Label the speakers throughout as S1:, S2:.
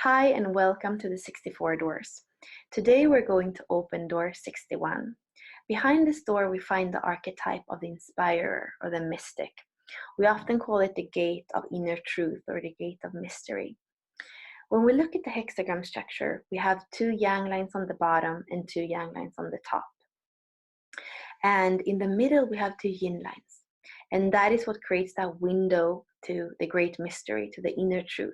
S1: Hi and welcome to the 64 doors. Today we're going to open door 61. Behind this door we find the archetype of the inspirer or the mystic. We often call it the gate of inner truth or the gate of mystery. When we look at the hexagram structure, we have two yang lines on the bottom and two yang lines on the top. And in the middle we have two yin lines. And that is what creates that window to the great mystery, to the inner truth.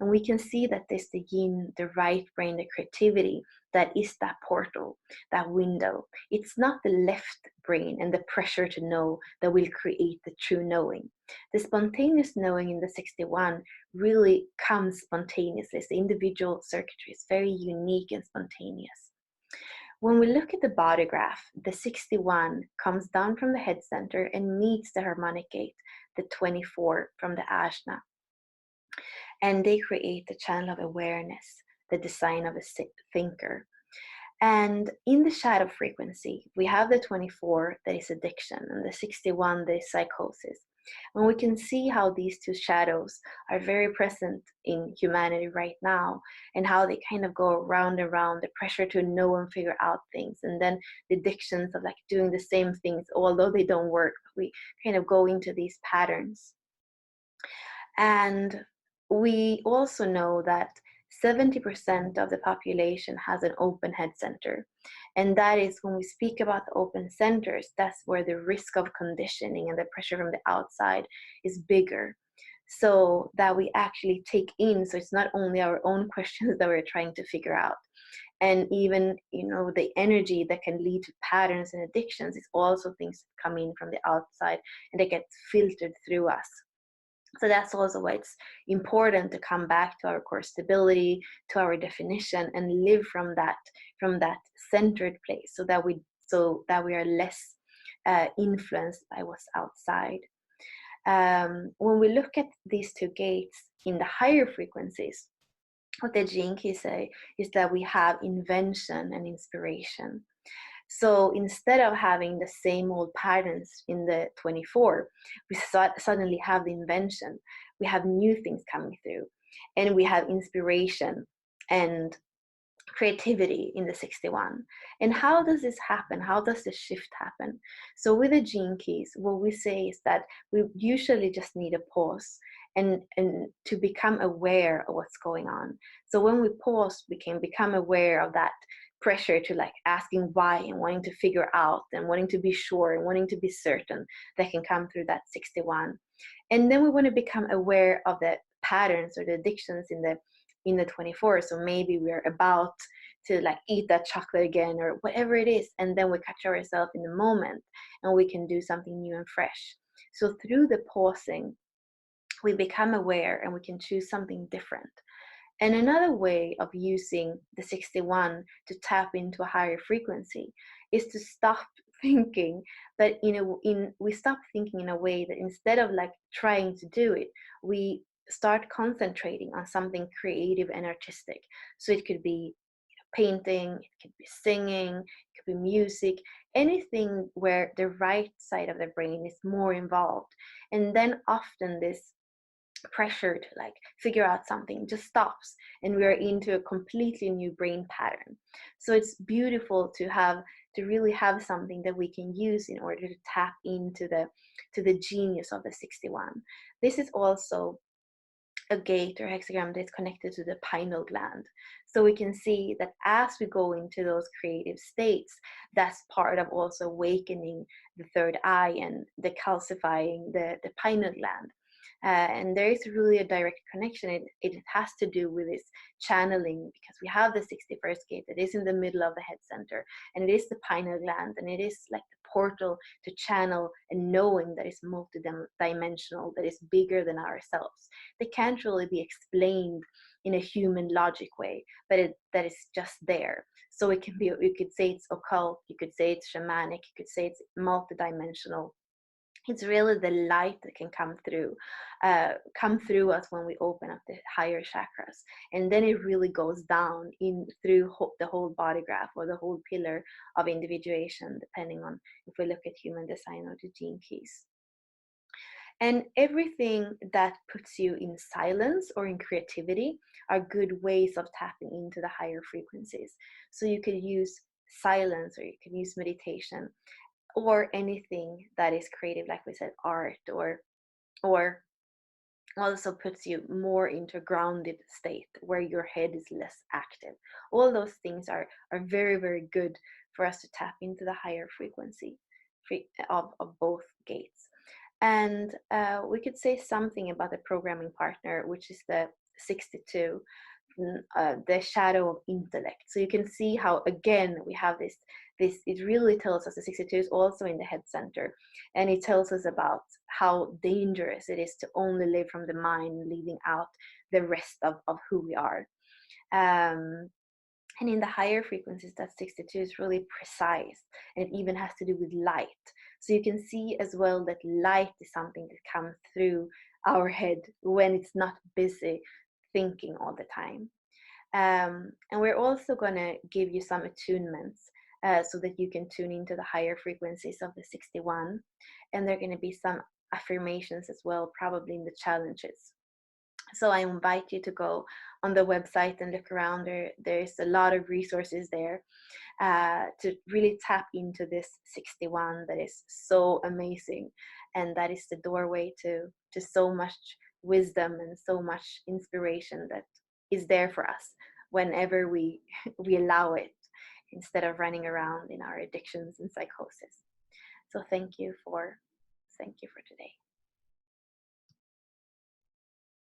S1: And we can see that there's the yin, the right brain, the creativity that is that portal, that window. It's not the left brain and the pressure to know that will create the true knowing. The spontaneous knowing in the 61 really comes spontaneously. The individual circuitry is very unique and spontaneous. When we look at the body graph, the 61 comes down from the head center and meets the harmonic gate, the 24 from the ajna. And they create the channel of awareness, the design of a thinker. And in the shadow frequency, we have the 24 that is addiction and the 61 that is psychosis. And we can see how these two shadows are very present in humanity right now and how they kind of go around and around, the pressure to know and figure out things. And then the addictions of like doing the same things, although they don't work, we kind of go into these patterns. And we also know that 70% of the population has an open head center. And that is when we speak about the open centers, that's where the risk of conditioning and the pressure from the outside is bigger. So that we actually take in, so it's not only our own questions that we're trying to figure out. And even, the energy that can lead to patterns and addictions is also things that come in from the outside and they get filtered through us. So that's also why it's important to come back to our core stability, to our definition, and live from that centered place, so that we are less influenced by what's outside. When we look at these two gates in the higher frequencies, what the Gene Keys say is that we have invention and inspiration. So instead of having the same old patterns in the 24, we suddenly have the invention. We have new things coming through, and we have inspiration and creativity in the 61. And how does this happen? How does this shift happen? So with the Gene Keys, what we say is that we usually just need a pause and to become aware of what's going on. So when we pause, we can become aware of that pressure to like asking why and wanting to figure out and wanting to be sure and wanting to be certain that can come through that 61. And then we want to become aware of the patterns or the addictions in the 24. So maybe we're about to like eat that chocolate again or whatever it is, and then we catch ourselves in the moment and we can do something new and fresh. So through the pausing, we become aware and we can choose something different. And another way of using the 61 to tap into a higher frequency is to stop thinking, but we stop thinking in a way that instead of like trying to do it, we start concentrating on something creative and artistic. So it could be painting, it could be singing, it could be music, anything where the right side of the brain is more involved. And then often this pressure to like figure out something just stops and we're into a completely new brain pattern. So it's beautiful to really have something that we can use in order to tap into the genius of the 61. This is also a gate or hexagram that's connected to the pineal gland. So we can see that as we go into those creative states, that's part of also awakening the third eye and decalcifying the pineal gland. And there is really a direct connection. It has to do with this channeling, because we have the 61st gate that is in the middle of the head center, and it is the pineal gland, and it is like the portal to channel a knowing that is multidimensional, that is bigger than ourselves. They can't really be explained in a human logic way, but that is just there. So it can be, you could say it's occult, you could say it's shamanic, you could say it's multidimensional. It's really the light that can come through us when we open up the higher chakras, and then it really goes down in through the whole body graph or the whole pillar of individuation, depending on if we look at human design or the Gene Keys. And everything that puts you in silence or in creativity are good ways of tapping into the higher frequencies. So you could use silence, or you can use meditation, or anything that is creative, like we said, art, or also puts you more into a grounded state where your head is less active. All those things are very, very good for us to tap into the higher frequency of both gates. And we could say something about the programming partner, which is the 62, the shadow of intellect. So you can see how, again, we have this, it really tells us the 62 is also in the head center. And it tells us about how dangerous it is to only live from the mind, leaving out the rest of who we are. And in the higher frequencies, that 62 is really precise, and it even has to do with light. So you can see as well that light is something that comes through our head when it's not busy thinking all the time. And we're also going to give you some attunements so that you can tune into the higher frequencies of the 61. And there are going to be some affirmations as well, probably in the challenges. So I invite you to go on the website and look around. There's a lot of resources there to really tap into this 61 that is so amazing, and that is the doorway to so much wisdom and so much inspiration that is there for us whenever we we allow it, instead of running around in our addictions and psychosis. So thank you for today.